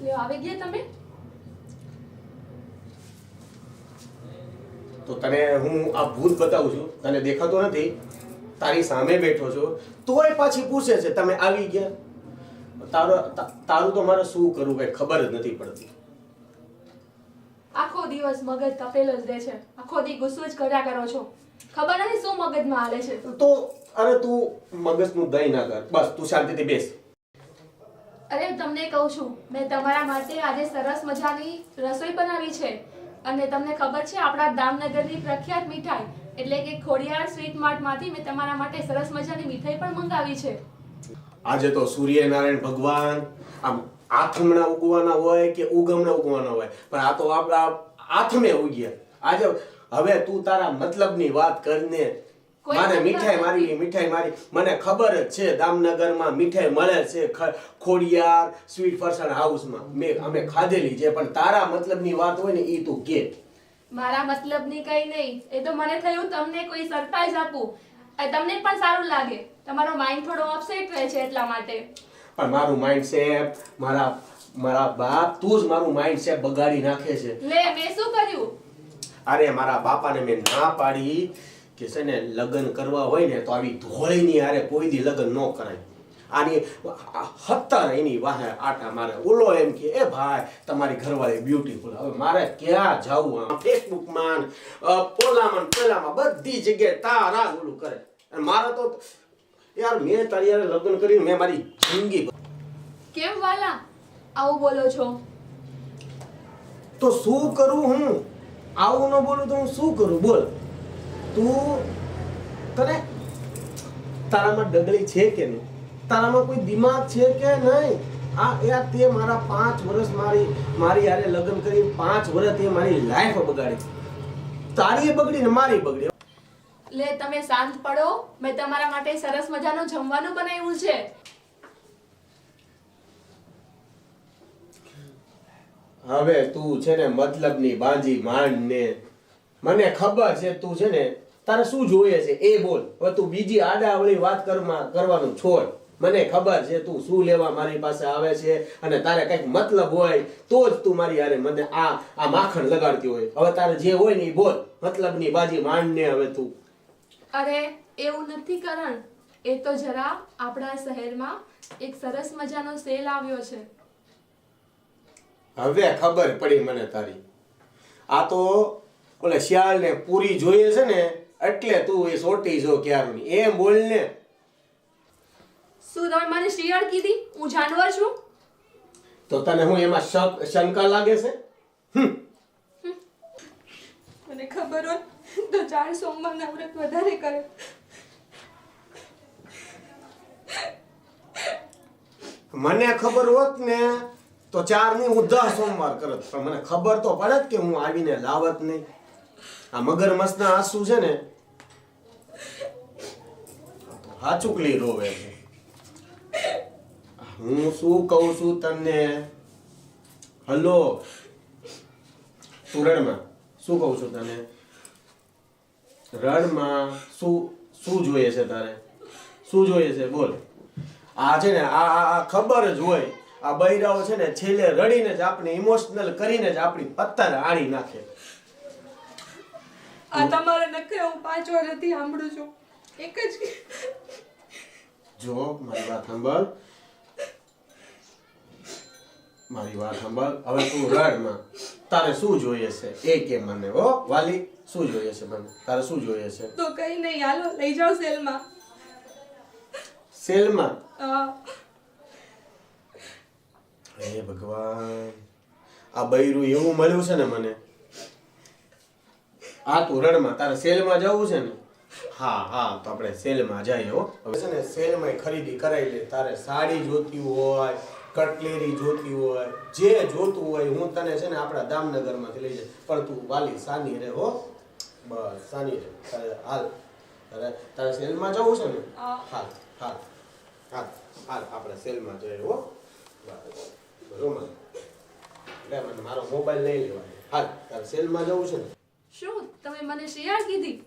લે આવી ગયા તમે? તો તને હું આ ભૂત બતાવું છું, તને દેખાતો નથી, તારી સામે બેઠો છો, તોય પાછી પૂછે છે તમે આવી ગયા. તારું તો મારે શું કરવું કઈ ખબર જ નથી પડતી. આખો દિવસ મગજ તપેલો જ રહે છે, આખો દી ગુસ્સો જ કર્યા કરો છો. ખબર નથી શું મગજમાં હાલે છે. તો અરે તું મગજનું દહીં ના કર, બસ તું શાંતિથી બેસ. અરે તમને કહું છું, મેં તમારા માટે આજે સરસ મજાની રસોઈ બનાવી છે. અને તમને ખબર છે આપણા દામનગરની પ્રખ્યાત મીઠાઈ એટલે કે ખોડિયાર સ્વીટ માર્ટમાંથી મેં તમારા માટે સરસ મજાની મીઠાઈ પણ મંગાવી છે. આજે તો સૂર્યનારાયણ ભગવાન આમ આથમણા ઉગવાના હોય કે ઉગમણા ઉગવાના હોય, પણ આ તો આપણા આથમે ઉગ્યા. આજે હવે તું તારા મતલબની વાત કરીને મારે મીઠાઈ મારી મને ખબર જ છે દામનગરમાં મીઠાઈ મળે છે ખોડિયાર સ્વીટ ફરસાણ હાઉસમાં. અમે ખાધેલી છે, પણ તારા મતલબની વાત હોય ને એ તું કે. મારા મતલબની કઈ નહીં, એ તો મને થયું તમને કોઈ સરપ્રાઈઝ આપું, તમને પણ સારું લાગે. તમારો માઇન્ડ થોડો અપસેટ રહે છે એટલા માટે. પણ મારું માઇન્ડ સેટ મારા બાપ તું જ મારું માઇન્ડ સેટ બગાડી નાખે છે. લે મેં શું કર્યું? અરે મારા બાપાને મેં ના પાડી કે છે ને લગ્ન કરવા હોય ને તો આવી ધોળીની હારે કોઈ દી લગ્ન ન કરાય. આની 17 એની વાહે આટા મારે. ઓલો એમ કે એ ભાઈ તમારી ઘરવાળી બ્યુટીફુલ. હવે મારે ક્યાં જાવું? ફેસબુકમાં પેલામાં બધી જગ્યાએ તારા ઓલું કરે. અને મારે તો યાર મેં તારી હારે લગ્ન કરીને મેં મારી જિંદગી. કેમ વાલા આવું બોલો છો? તો શું કરું હું? આવું ન બોલું તો હું શું કરું? બોલ તું. તને તારામાં ડગલી છે કે નહીં? તારામાં કોઈ દિમાગ છે કે નહીં? આ યાર તે મારા 5 વર્ષ મારી હારે લગ્ન કરી 5 વર્ષ તે મારી લાઈફ બગાડી. તારી બગડી ને મારી બગડી. લે તમે શાંત પડો, મેં તમારા માટે સરસ મજાનું જમવાનું બનાવ્યું છે. હવે તું છે ને મતલબની બાજી માંડ ને. મને ખબર છે તું છે ને તારે શું જોઈએ છે એ બોલ. હવે તું બીજી આડાવળી વાત કરવાનું છોડ. મને ખબર છે તું શું લેવા મારી પાસે આવે છે, અને તારે કઈક મતલબ હોય તો જ તું મારી હારે મને આ માખણ લગાડતી હોય. હવે તારે જે હોય ને એ બોલ. મતલબની બાજી માંડ ને હવે તું. અરે એવું નથી કરણ, એ તો જરા આપણા શહેરમાં એક સરસ મજાનો સેલ આવ્યો છે. હવે ખબર પડી મને તારી. આ તો ઓલે શિયાળ ને પૂરી જોઈએ છે ને એટલે તું એ સોટી જો ક્યારની. એમ બોલ ને. શું તમે મને શિયાળ કીધી? હું જાનવર છું? તો તને હું એમાં શંકા લાગે છે? મને ખબર હોત તો 4 સોમવારના વ્રત વધારે કરે. મને ખબર હોત ને તો 4 ની હું 10 સોમવાર કરત. પણ મને ખબર તો પડે કે હું આવીને લાવત નહીં. આ મગરમચ્છના આંસુ છે ને હાચુકલી રોવે છે. હું શું કહું છું તને? હલો તું રડમાં. શું કહું છું તને? રડમાં. શું જોઈએ છે તારે? શું જોઈએ છે બોલ. આ છે ને આ ખબર જ હોય. આ બૈરાઓ છે ને છેલ્લે રડીને જ આપણે ઇમોશનલ કરીને જ આપણી પત્તર આણી નાખે. આ તમારે નખે હું 5 વર્ષથી સાંભળું છું. એક જ જો મારી વાત સાંભળ. હવે તું રડમાં. તારે શું જોઈએ છે એ કે મને. હો વાલી શું જોઈએ છે મને? તારે શું જોઈએ છે? તો કઈ નહીં, હાલો લઈ જાઓ સેલમાં. સેલમાં? હે ભગવાન, આ બૈરું એવું મળ્યું છે ને મને. આ તું રડમાં. તારે સેલમાં જવું છે ને? હા તો આપણે સેલમાં જઈએ. હો હવે છે ને સેલમાં ખરીદી કરાવી લે. તારે સાડી જોતી હોય, કટલેરી જોતી હોય, જે જોતું હોય હું તને છે ને આપણા દામનગરમાંથી લઈ જાય. પણ તું વાલી સાની રે. હો બસ સાની રે. તારે સેલમાં જવું છે ને? હાલ આપણે સેલમાં જઈએ. હો બરોબર. એટલે મને મારો મોબાઈલ લઈ લેવાનો. હાલ તારે સેલમાં જવું છે ને? શું તમે મને શિયાળ કીધી?